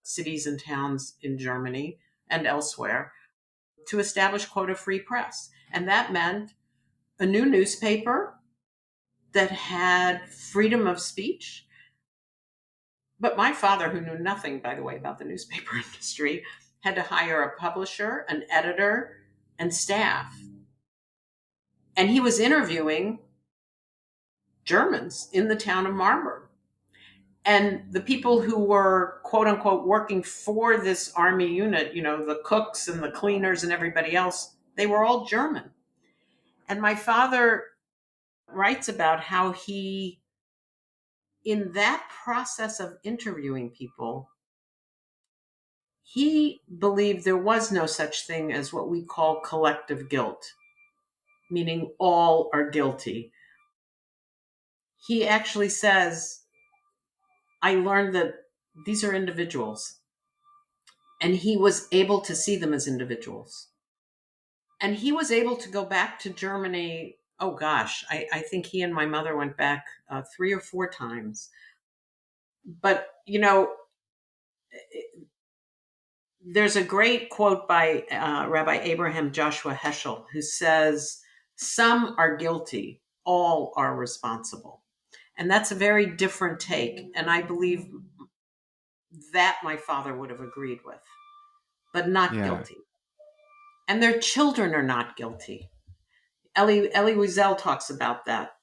B: cities and towns in Germany and elsewhere to establish, quote, a free press. And that meant a new newspaper that had freedom of speech. But my father, who knew nothing, by the way, about the newspaper industry, had to hire a publisher, an editor, and staff. And he was interviewing Germans in the town of Marburg. And the people who were, quote unquote, working for this army unit, the cooks and the cleaners and everybody else, they were all German. And my father writes about how he, in that process of interviewing people, he believed there was no such thing as what we call collective guilt, meaning all are guilty. He actually says, I learned that these are individuals, and he was able to see them as individuals. And he was able to go back to Germany. Oh gosh, I think he and my mother went back 3 or 4 times. But, there's a great quote by Rabbi Abraham Joshua Heschel who says, some are guilty, all are responsible. And that's a very different take. And I believe that my father would have agreed with, but not
A: Yeah.
B: guilty. And their children are not guilty. Elie Wiesel talks about that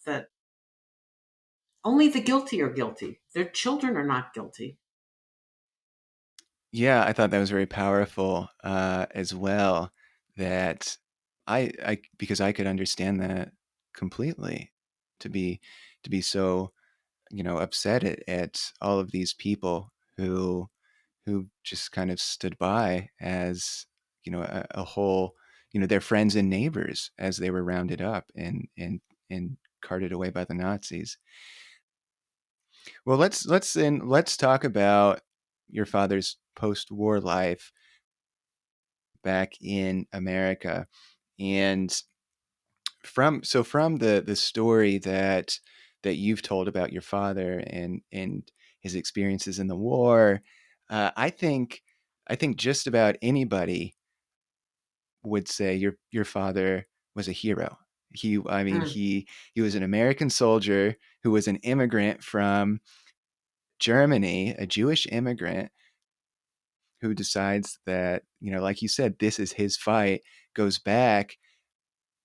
B: only the guilty are guilty. Their children are not guilty.
A: Yeah, I thought that was very powerful as well. That I because I could understand that completely. To be to be so upset at all of these people who just kind of stood by as a whole, their friends and neighbors as they were rounded up and carted away by the Nazis. Well, let's talk about your father's post-war life back in America. And from the story that you've told about your father and his experiences in the war, I think just about anybody would say your father was a hero. I mean,
B: Mm.
A: he was an American soldier who was an immigrant from Germany, a Jewish immigrant who decides that, like you said, this is his fight, goes back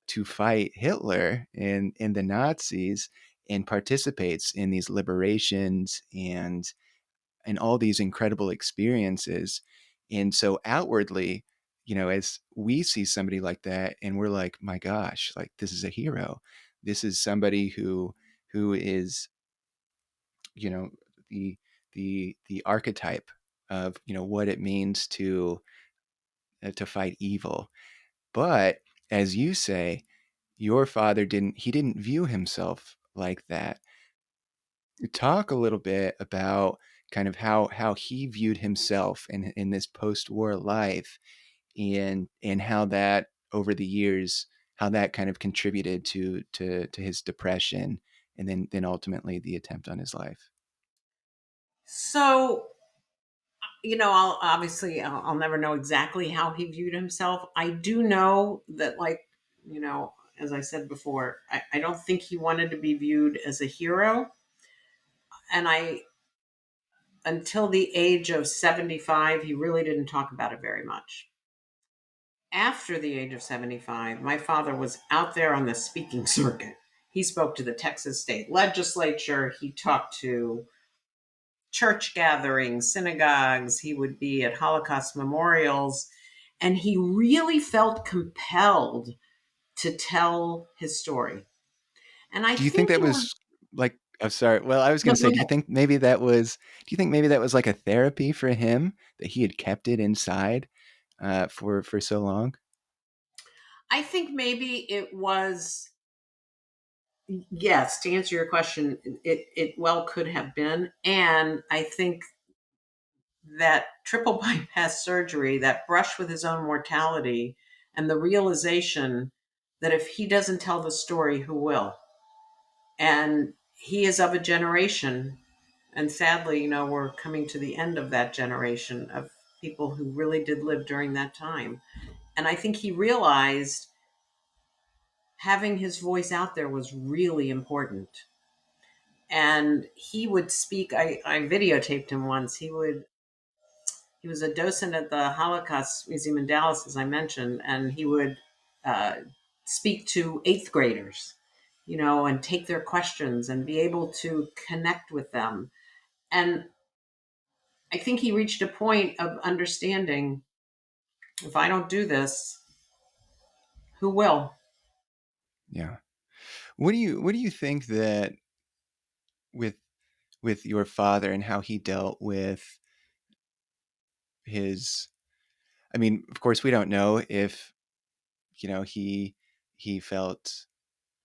A: to fight Hitler and the Nazis, and participates in these liberations and all these incredible experiences. And so outwardly, as we see somebody like that and we're like, my gosh, like this is a hero. This is somebody who is, you know, the the archetype of, what it means to fight evil. But as you say, your father didn't view himself like that. Talk a little bit about kind of how he viewed himself in this post-war life, and how that over the years, how that kind of contributed to his depression, and then ultimately the attempt on his life.
B: So, I'll never know exactly how he viewed himself. I do know that, like, as I said before, I don't think he wanted to be viewed as a hero. And until the age of 75, he really didn't talk about it very much. After the age of 75, my father was out there on the speaking circuit. He spoke to the Texas state legislature. He talked to church gatherings, synagogues. He would be at Holocaust memorials. And he really felt compelled to tell his story. And I
A: Do you think
B: think
A: that
B: it was,
A: was like, I'm sorry. Well, I was
B: no,
A: gonna
B: go
A: say,
B: ahead.
A: do you think maybe that was like a therapy for him, that he had kept it inside for so long?
B: I think maybe it was, yes, to answer your question, it well could have been. And I think that triple bypass surgery, that brush with his own mortality, and the realization that if he doesn't tell the story, who will? And he is of a generation, and sadly, we're coming to the end of that generation of people who really did live during that time. And I think he realized having his voice out there was really important. And he would speak. I videotaped him once. He was a docent at the Holocaust Museum in Dallas, as I mentioned, and he would uh, speak to eighth graders, and take their questions and be able to connect with them. And I think he reached a point of understanding, if I don't do this, who will?
A: Yeah. What do you think that with with your father and how he dealt with his, I mean, of course we don't know if, he felt,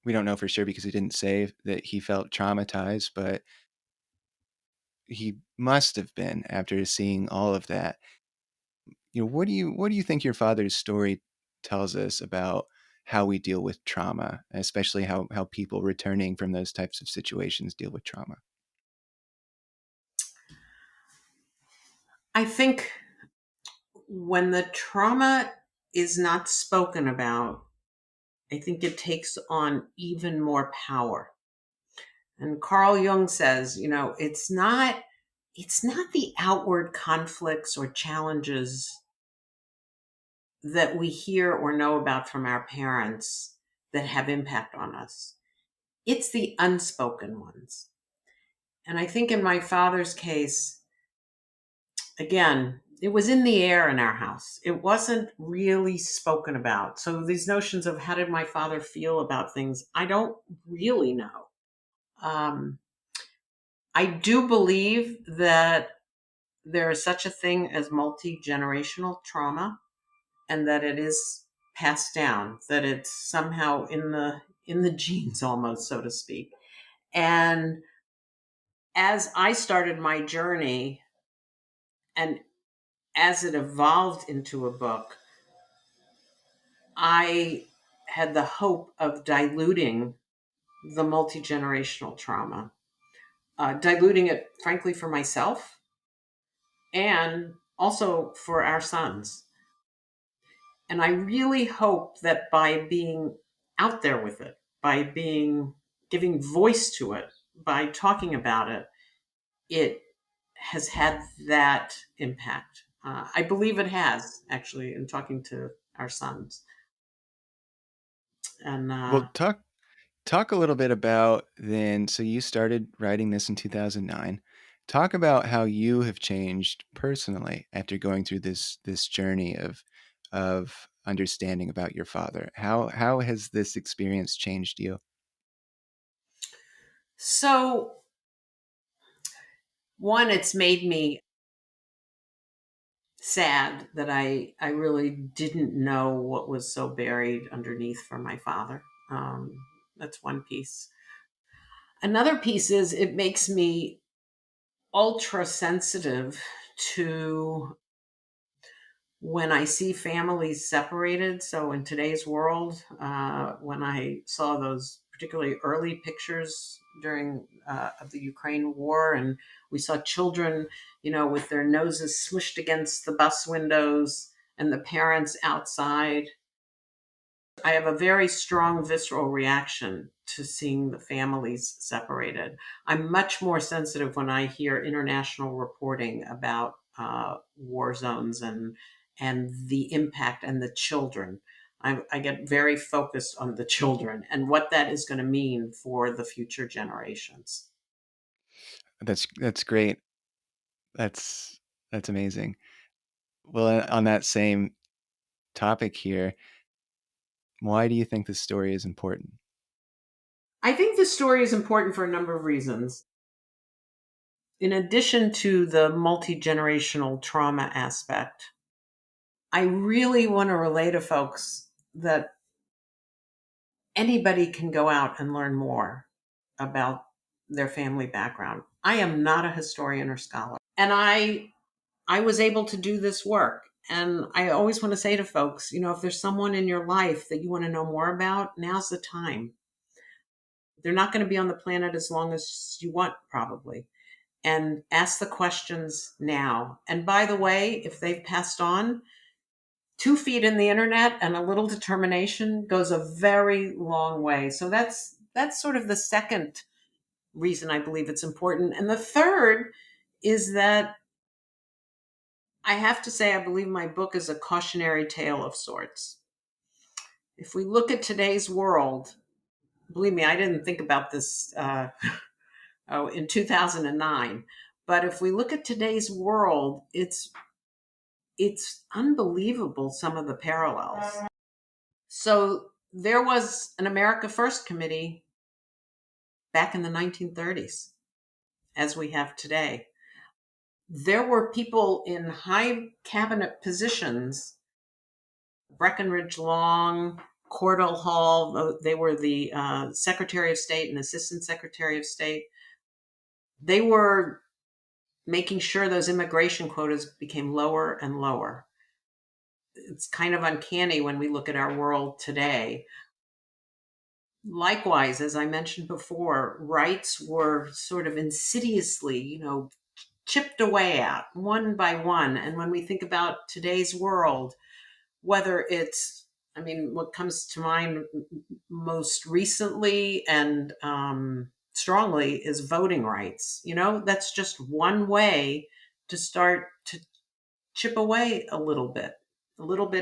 A: we don't know for sure because he didn't say that he felt traumatized, but he must have been after seeing all of that. What do you think your father's story tells us about how we deal with trauma, especially how people returning from those types of situations deal with trauma?
B: I think when the trauma is not spoken about, I think it takes on even more power. And Carl Jung says, it's not the outward conflicts or challenges that we hear or know about from our parents that have impact on us. It's the unspoken ones. And I think in my father's case, again, it was in the air in our house. It wasn't really spoken about. So these notions of how did my father feel about things, I don't really know. Um, I do believe that there is such a thing as multi generational trauma, and that it is passed down, that it's somehow in the genes almost, so to speak. And as I started my journey, and as it evolved into a book, I had the hope of diluting the multi generational trauma, diluting it, frankly, for myself and also for our sons. And I really hope that by being out there with it, by being giving voice to it, by talking about it, it has had that impact. I believe it has, actually, in talking to our sons. And
A: Well, talk. Talk a little bit about then, so you started writing this in 2009. Talk about how you have changed personally after going through this journey of understanding about your father. How has this experience changed you?
B: So, one, it's made me sad that I really didn't know what was so buried underneath for my father. That's one piece. Another piece is it makes me ultra sensitive to when I see families separated. So in today's world, when I saw those particularly early pictures during of the Ukraine war, and we saw children, with their noses smushed against the bus windows, and the parents outside, I have a very strong visceral reaction to seeing the families separated. I'm much more sensitive when I hear international reporting about war zones and the impact and the children. I get very focused on the children and what that is going to mean for the future generations.
A: That's great. That's that's amazing. Well, on that same topic here, why do you think this story is important?
B: I think this story is important for a number of reasons. In addition to the multi generational trauma aspect, I really want to relay to folks that anybody can go out and learn more about their family background. I am not a historian or scholar, and I was able to do this work. And I always want to say to folks, if there's someone in your life that you want to know more about, now's the time. They're not going to be on the planet as long as you want, probably. And ask the questions now. And by the way, if they've passed on, 2 feet in the internet and a little determination goes a very long way. So that's sort of the second reason I believe it's important. And the third is that I have to say I believe my book is a cautionary tale of sorts. If we look at today's world, believe me, I didn't think about this in 2009. But if we look at today's world, it's unbelievable some of the parallels. So there was an America First committee back in the 1930s, as we have today. There were people in high cabinet positions, Breckinridge Long, Cordell Hall, they were the Secretary of State and Assistant Secretary of State. They were making sure those immigration quotas became lower and lower. It's kind of uncanny when we look at our world today. Likewise, as I mentioned before, rights were sort of insidiously, chipped away at one by one. And when we think about today's world, whether it's, I mean, what comes to mind most recently and strongly is voting rights. That's just one way to start to chip away a little bit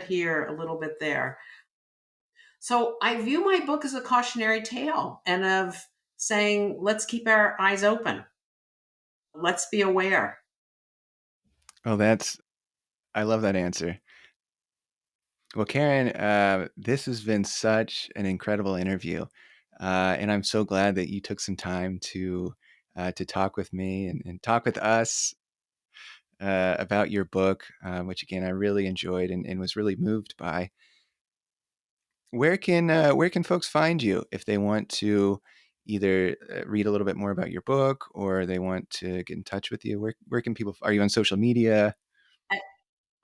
B: here, a little bit there. So I view my book as a cautionary tale and of saying, let's keep our eyes open. Let's be aware.
A: Oh, that's I love that answer. Well, Karen, this has been such an incredible interview, and I'm so glad that you took some time to talk with me and talk with us about your book, which again I really enjoyed and was really moved by. Where can folks find you if they want to either read a little bit more about your book or they want to get in touch with you? Where can people? Are you on social media?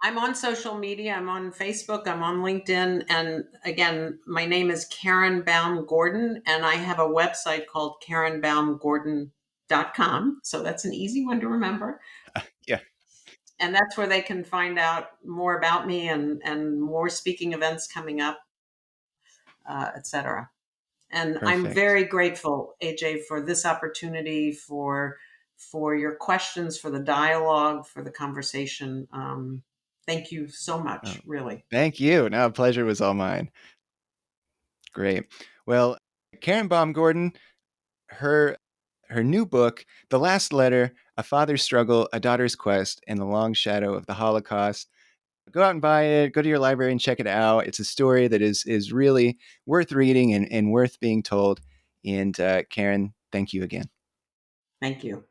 B: I'm on social media. I'm on Facebook. I'm on LinkedIn. And again, my name is Karen Baum Gordon, and I have a website called karenbaumgordon.com. So that's an easy one to remember.
A: Yeah,
B: And that's where they can find out more about me and more speaking events coming up, etc. And I'm
A: perfect.
B: very grateful, AJ, for this opportunity, for your questions, for the dialogue, for the conversation. Thank you so
A: Oh,
B: much, really.
A: thank you. No, pleasure was all mine. Great. Well, Karen Baum-Gordon, her her new book, The Last Letter: A Father's Struggle, A Daughter's Quest, and the Long Shadow of the Holocaust. Go out and buy it. Go to your library and check it out. It's a story that is really worth reading and worth being told. And Karen, thank you again.
B: Thank you.